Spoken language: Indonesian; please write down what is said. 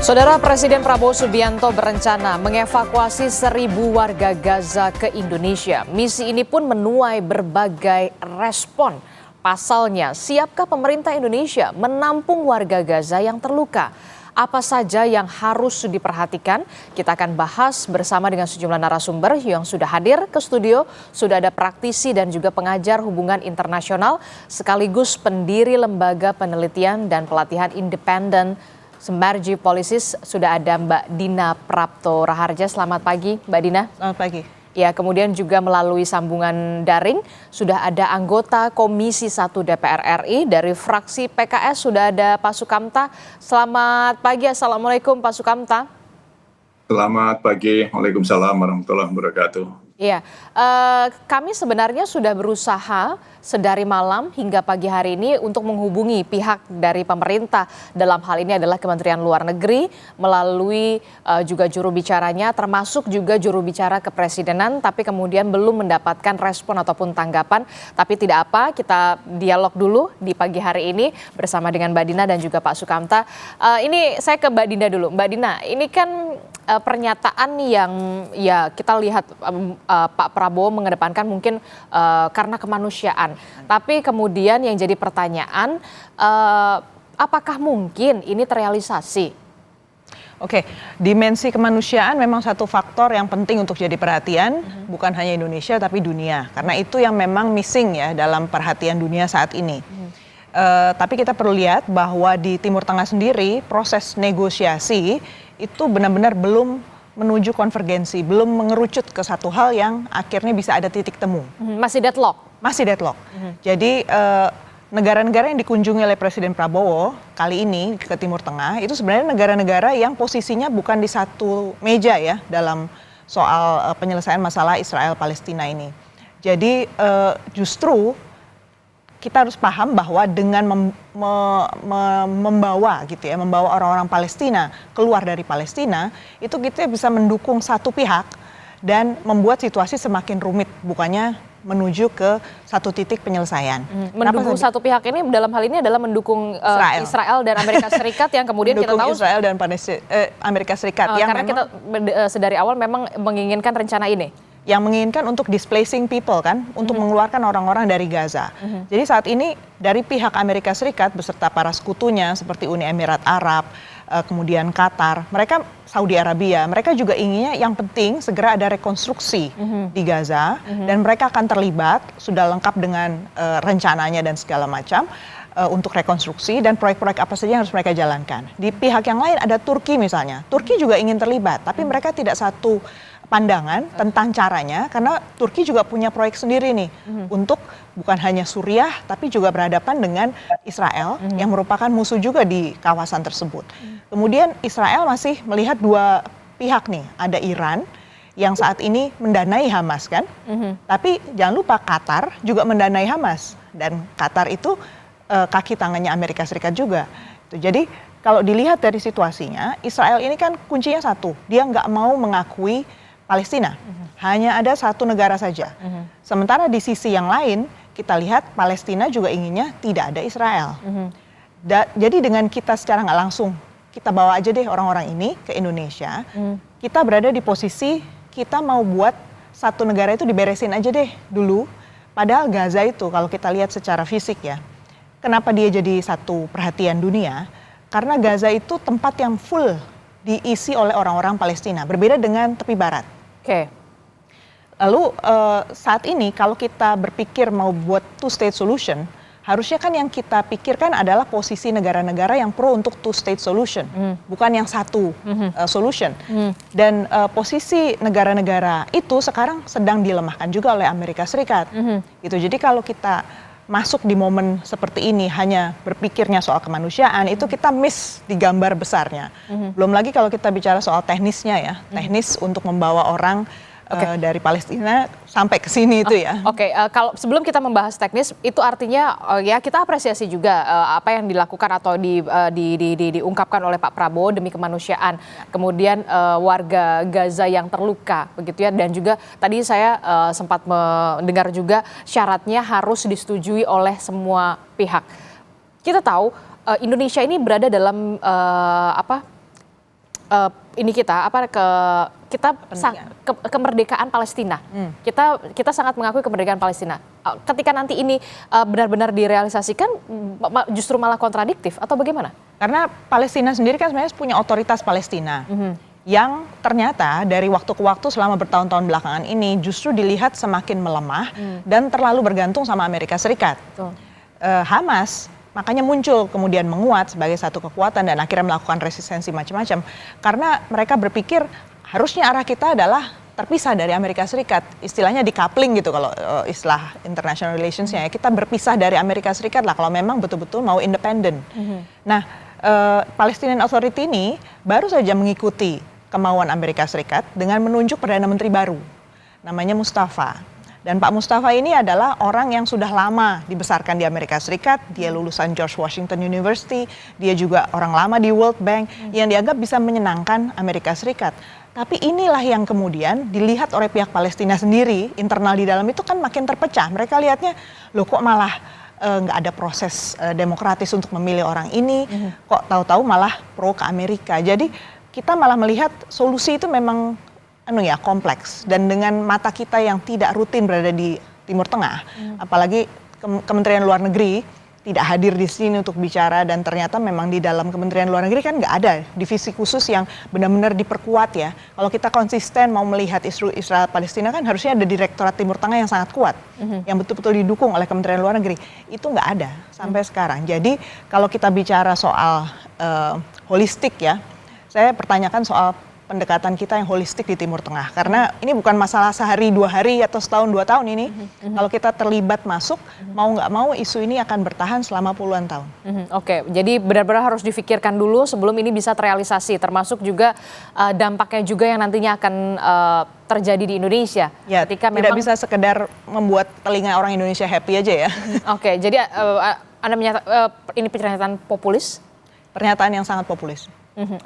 Saudara Presiden Prabowo Subianto berencana mengevakuasi 1.000 warga Gaza ke Indonesia. Misi ini pun menuai berbagai respon. Pasalnya, siapkah pemerintah Indonesia menampung warga Gaza yang terluka? Apa saja yang harus diperhatikan? Kita akan bahas bersama dengan sejumlah narasumber yang sudah hadir ke studio. Sudah ada praktisi dan juga pengajar hubungan internasional, sekaligus pendiri Lembaga Penelitian dan Pelatihan Independen Sembarji Polisis. Sudah ada Mbak Dina Prapto Raharja. Selamat pagi Mbak Dina. Selamat pagi. Ya, kemudian juga melalui sambungan daring sudah ada anggota Komisi 1 DPR RI dari fraksi PKS, sudah ada Pak Sukamta. Selamat pagi, Assalamualaikum Pak Sukamta. Selamat pagi, Waalaikumsalam warahmatullahi wabarakatuh. Iya, kami sebenarnya sudah berusaha sedari malam hingga pagi hari ini untuk menghubungi pihak dari pemerintah. Dalam hal ini adalah Kementerian Luar Negeri melalui juga juru bicaranya, termasuk juga juru bicara kepresidenan, tapi kemudian belum mendapatkan respon ataupun tanggapan. Tapi tidak apa, kita dialog dulu di pagi hari ini bersama dengan Mbak Dina dan juga Pak Sukamta. Ini saya ke Mbak Dina dulu. Mbak Dina, ini kan pernyataan yang ya kita lihat Pak Prabowo mengedepankan mungkin karena kemanusiaan. Tapi kemudian yang jadi pertanyaan, apakah mungkin ini terrealisasi? Oke, dimensi kemanusiaan memang satu faktor yang penting untuk jadi perhatian, bukan hanya Indonesia tapi dunia. Karena itu yang memang missing ya dalam perhatian dunia saat ini. Tapi kita perlu lihat bahwa di Timur Tengah sendiri proses negosiasi itu benar-benar belum menuju konvergensi, belum mengerucut ke satu hal yang akhirnya bisa ada titik temu. Masih deadlock? Masih deadlock. Jadi negara-negara yang dikunjungi oleh Presiden Prabowo kali ini ke Timur Tengah itu sebenarnya negara-negara yang posisinya bukan di satu meja ya dalam soal penyelesaian masalah Israel-Palestina ini. Jadi justru kita harus paham bahwa dengan membawa gitu ya, membawa orang-orang Palestina keluar dari Palestina, itu kita bisa mendukung satu pihak dan membuat situasi semakin rumit, bukannya menuju ke satu titik penyelesaian. Mendukung satu pihak ini dalam hal ini adalah mendukung Israel dan Amerika Serikat yang kemudian kita tahu Israel dan Amerika Serikat yang karena memang, kita sedari awal memang menginginkan rencana ini. Yang menginginkan untuk displacing people kan, untuk mengeluarkan orang-orang dari Gaza. Jadi saat ini dari pihak Amerika Serikat beserta para sekutunya seperti Uni Emirat Arab, kemudian Qatar, mereka Saudi Arabia, mereka juga inginnya yang penting segera ada rekonstruksi di Gaza dan mereka akan terlibat, sudah lengkap dengan rencananya dan segala macam untuk rekonstruksi dan proyek-proyek apa saja yang harus mereka jalankan. Di pihak yang lain ada Turki misalnya, Turki juga ingin terlibat, tapi mereka tidak satu pandangan tentang caranya karena Turki juga punya proyek sendiri nih untuk bukan hanya Suriah tapi juga berhadapan dengan Israel yang merupakan musuh juga di kawasan tersebut. Kemudian Israel masih melihat dua pihak nih, ada Iran yang saat ini mendanai Hamas kan, tapi jangan lupa Qatar juga mendanai Hamas dan Qatar itu kaki tangannya Amerika Serikat juga. Jadi kalau dilihat dari situasinya, Israel ini kan kuncinya satu, dia nggak mau mengakui Palestina, hanya ada satu negara saja. Sementara di sisi yang lain kita lihat Palestina juga inginnya tidak ada Israel. Jadi dengan kita secara nggak langsung kita bawa aja deh orang-orang ini ke Indonesia, kita berada di posisi kita mau buat satu negara itu diberesin aja deh dulu. Padahal Gaza itu kalau kita lihat secara fisik ya, kenapa dia jadi satu perhatian dunia? Karena Gaza itu tempat yang full diisi oleh orang-orang Palestina, berbeda dengan tepi barat. Oke. Lalu saat ini kalau kita berpikir mau buat two state solution, harusnya kan yang kita pikirkan adalah posisi negara-negara yang pro untuk two state solution, bukan yang satu solution. Dan posisi negara-negara itu sekarang sedang dilemahkan juga oleh Amerika Serikat. Gitu. Jadi kalau kita masuk di momen seperti ini hanya berpikirnya soal kemanusiaan, itu kita miss di gambar besarnya. Belum lagi kalau kita bicara soal teknisnya ya, teknis untuk membawa orang dari Palestina sampai ke sini itu ya. Kalau sebelum kita membahas teknis, itu artinya ya kita apresiasi juga apa yang dilakukan atau diungkapkan oleh Pak Prabowo demi kemanusiaan. Kemudian warga Gaza yang terluka, begitu ya. Dan juga tadi saya sempat mendengar juga syaratnya harus disetujui oleh semua pihak. Kita tahu Indonesia ini berada dalam ini kita kemerdekaan Palestina. Kita sangat mengakui kemerdekaan Palestina. Ketika nanti ini benar-benar direalisasikan, justru malah kontradiktif atau bagaimana? Karena Palestina sendiri kan sebenarnya punya otoritas Palestina. Yang ternyata dari waktu ke waktu selama bertahun-tahun belakangan ini justru dilihat semakin melemah dan terlalu bergantung sama Amerika Serikat. Hamas makanya muncul kemudian menguat sebagai satu kekuatan dan akhirnya melakukan resistensi macam-macam. Karena mereka berpikir harusnya arah kita adalah terpisah dari Amerika Serikat. Istilahnya decoupling gitu kalau istilah international relations-nya. Kita berpisah dari Amerika Serikat lah kalau memang betul-betul mau independen. Nah, Palestinian Authority ini baru saja mengikuti kemauan Amerika Serikat dengan menunjuk Perdana Menteri baru. Namanya Mustafa. Dan Pak Mustafa ini adalah orang yang sudah lama dibesarkan di Amerika Serikat. Dia lulusan George Washington University. Dia juga orang lama di World Bank yang dianggap bisa menyenangkan Amerika Serikat. Tapi inilah yang kemudian dilihat oleh pihak Palestina sendiri, internal di dalam itu kan makin terpecah. Mereka lihatnya, loh kok malah nggak ada proses demokratis untuk memilih orang ini. Kok tahu-tahu malah pro ke Amerika. Jadi kita malah melihat solusi itu memang kompleks, dan dengan mata kita yang tidak rutin berada di Timur Tengah, apalagi Kementerian Luar Negeri tidak hadir di sini untuk bicara, dan ternyata memang di dalam Kementerian Luar Negeri kan nggak ada divisi khusus yang benar-benar diperkuat ya. Kalau kita konsisten mau melihat isu Israel Palestina kan harusnya ada Direktorat Timur Tengah yang sangat kuat, yang betul-betul didukung oleh Kementerian Luar Negeri. Itu nggak ada sampai sekarang. Jadi kalau kita bicara soal holistik ya, saya pertanyakan soal pendekatan kita yang holistik di Timur Tengah. Karena ini bukan masalah sehari, 2 hari, atau setahun, 2 tahun ini. Kalau kita terlibat masuk, mau nggak mau isu ini akan bertahan selama puluhan tahun. Oke, jadi benar-benar harus difikirkan dulu sebelum ini bisa terrealisasi. Termasuk juga dampaknya juga yang nantinya akan terjadi di Indonesia. Ya, ketika tidak bisa sekedar membuat telinga orang Indonesia happy aja ya. Oke, jadi Anda ini pernyataan populis? Pernyataan yang sangat populis.